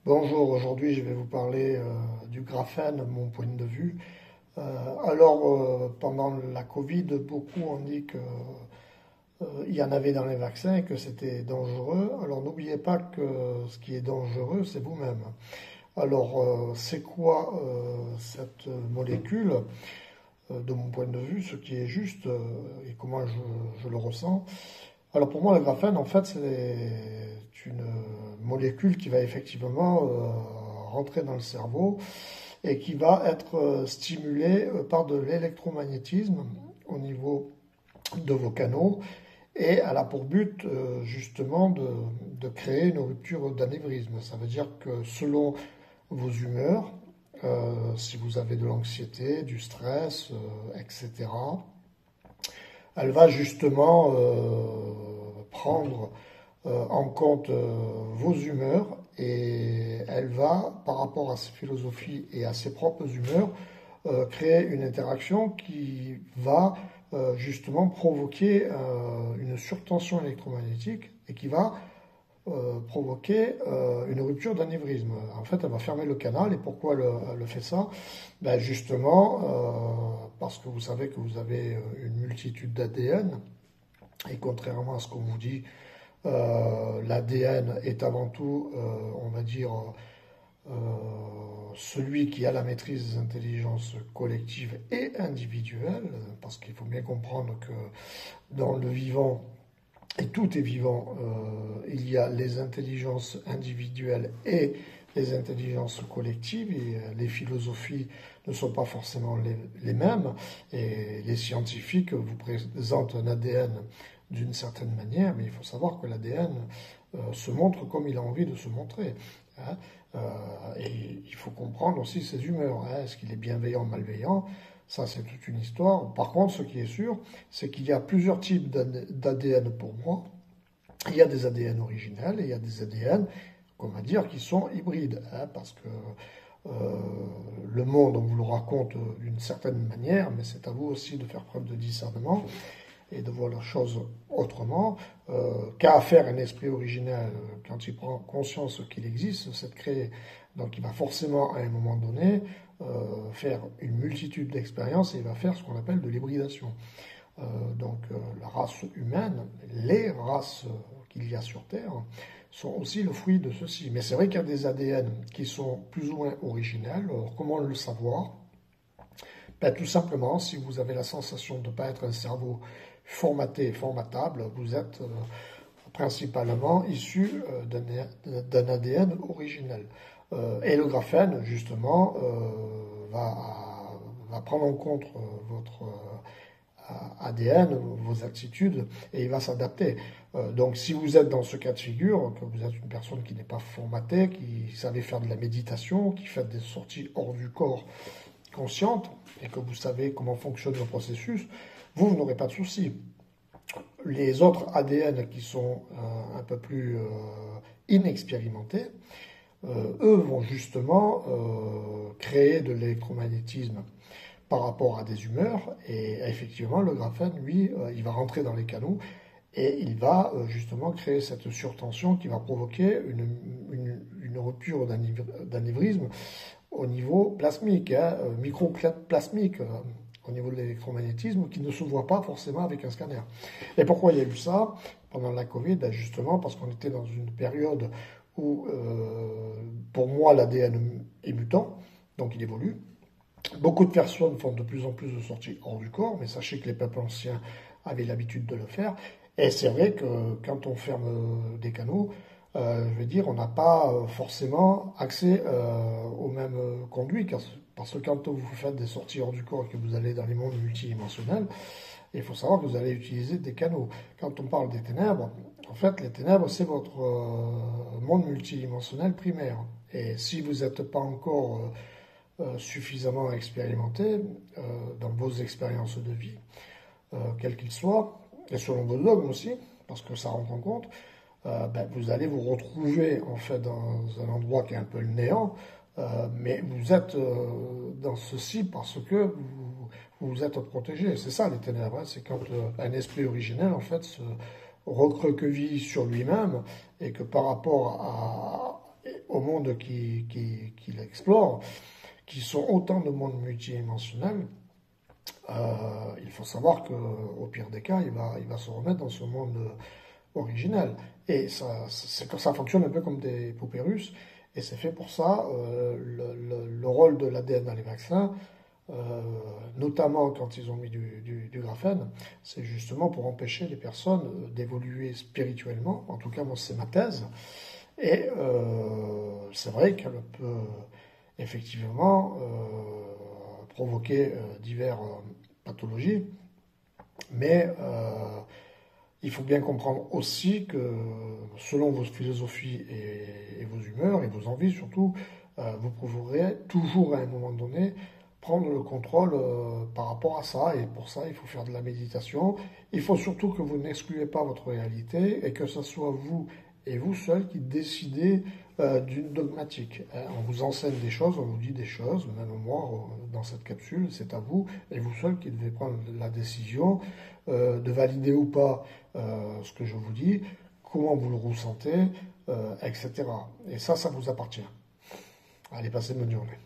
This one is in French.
Bonjour, aujourd'hui je vais vous parler du graphène, mon point de vue. Pendant la Covid, beaucoup ont dit que il y en avait dans les vaccins et que c'était dangereux. Alors n'oubliez pas que ce qui est dangereux, c'est vous-même. C'est quoi cette molécule? De mon point de vue, ce qui est juste et comment je le ressens. Alors pour moi, le graphène, en fait, c'est une molécule qui va effectivement rentrer dans le cerveau et qui va être stimulée par de l'électromagnétisme au niveau de vos canaux. Et elle a pour but justement de créer une rupture d'anévrisme. Ça veut dire que selon vos humeurs, si vous avez de l'anxiété, du stress, etc., elle va justement prendre en compte vos humeurs et elle va, par rapport à ses philosophies et à ses propres humeurs, créer une interaction qui va justement provoquer une surtension électromagnétique et qui va provoquer une rupture d'anévrisme. En fait, elle va fermer le canal. Et pourquoi elle fait ça? Ben justement, parce que vous savez que vous avez une multitude d'ADN. Et contrairement à ce qu'on vous dit, l'ADN est avant tout, on va dire, euh, celui qui a la maîtrise des intelligences collectives et individuelles, parce qu'il faut bien comprendre que dans le vivant, et tout est vivant, il y a les intelligences individuelles et les intelligences collectives, et les philosophies ne sont pas forcément les mêmes, et les scientifiques vous présentent un ADN d'une certaine manière, mais il faut savoir que l'ADN se montre comme il a envie de se montrer. Hein. Et il faut comprendre aussi ses humeurs. Hein. Est-ce qu'il est bienveillant, malveillant? Ça, c'est toute une histoire. Par contre, ce qui est sûr, c'est qu'il y a plusieurs types d'ADN pour moi. Il y a des ADN originels et il y a des ADN, qu'on va dire, qui sont hybrides. Hein, parce que le monde, on vous le raconte d'une certaine manière, mais c'est à vous aussi de faire preuve de discernement et de voir la chose autrement. Qu'a à faire un esprit originel quand il prend conscience qu'il existe, c'est de créer. Donc il va forcément, à un moment donné, faire une multitude d'expériences et il va faire ce qu'on appelle de l'hybridation. La race humaine, les races qu'il y a sur Terre, sont aussi le fruit de ceci. Mais c'est vrai qu'il y a des ADN qui sont plus ou moins originels. Alors comment le savoir? Ben, tout simplement, si vous avez la sensation de ne pas être un cerveau formaté et formatable, vous êtes principalement issu d'un ADN originel. Et le graphène, justement, va prendre en compte votre ADN, vos attitudes, et il va s'adapter. Donc si vous êtes dans ce cas de figure, que vous êtes une personne qui n'est pas formatée, qui savait faire de la méditation, qui fait des sorties hors du corps conscientes, et que vous savez comment fonctionne le processus, vous n'aurez pas de soucis. Les autres ADN qui sont un peu plus inexpérimentés, eux vont justement créer de l'électromagnétisme par rapport à des humeurs. Et effectivement, le graphène, lui, il va rentrer dans les canaux et il va justement créer cette surtension qui va provoquer une rupture d'anévrisme au niveau plasmique, hein, microplasmique, au niveau de l'électromagnétisme, qui ne se voit pas forcément avec un scanner. Et pourquoi il y a eu ça pendant la Covid? Ben justement parce qu'on était dans une période où, pour moi, l'ADN est mutant, donc il évolue. Beaucoup de personnes font de plus en plus de sorties hors du corps, mais sachez que les peuples anciens avaient l'habitude de le faire. Et c'est vrai que quand on ferme des canaux, je veux dire, on n'a pas forcément accès aux mêmes conduits, parce que quand vous faites des sorties hors du corps et que vous allez dans les mondes multidimensionnels, il faut savoir que vous allez utiliser des canaux. Quand on parle des ténèbres, en fait, les ténèbres, c'est votre monde multidimensionnel primaire. Et si vous n'êtes pas encore suffisamment expérimenté dans vos expériences de vie, quels qu'ils soient, et selon vos dogmes aussi, parce que ça rentre en compte, ben, vous allez vous retrouver en fait dans un endroit qui est un peu le néant, mais vous êtes dans ceci parce que vous êtes protégé. C'est ça les ténèbres, hein. C'est quand un esprit originel en fait se recroqueville sur lui-même et que par rapport au monde qu'il explore, qui sont autant de mondes multidimensionnels, il faut savoir qu'au pire des cas, il va se remettre dans ce monde original. Et ça fonctionne un peu comme des poupées russes, et c'est fait pour ça. Le rôle de l'ADN dans les vaccins, notamment quand ils ont mis du graphène, c'est justement pour empêcher les personnes d'évoluer spirituellement. En tout cas, moi, c'est ma thèse. Et c'est vrai qu'elle peut effectivement provoquer diverses pathologies, mais il faut bien comprendre aussi que selon vos philosophies et vos humeurs et vos envies surtout, vous pourrez toujours à un moment donné prendre le contrôle par rapport à ça. Et pour ça, il faut faire de la méditation. Il faut surtout que vous n'excluez pas votre réalité et que ce soit vous et vous seul qui décidez d'une dogmatique. On vous enseigne des choses, on vous dit des choses, même moi, dans cette capsule, c'est à vous et vous seul qui devez prendre la décision de valider ou pas ce que je vous dis, comment vous le ressentez, etc. Et ça vous appartient. Allez, passez une bonne journée.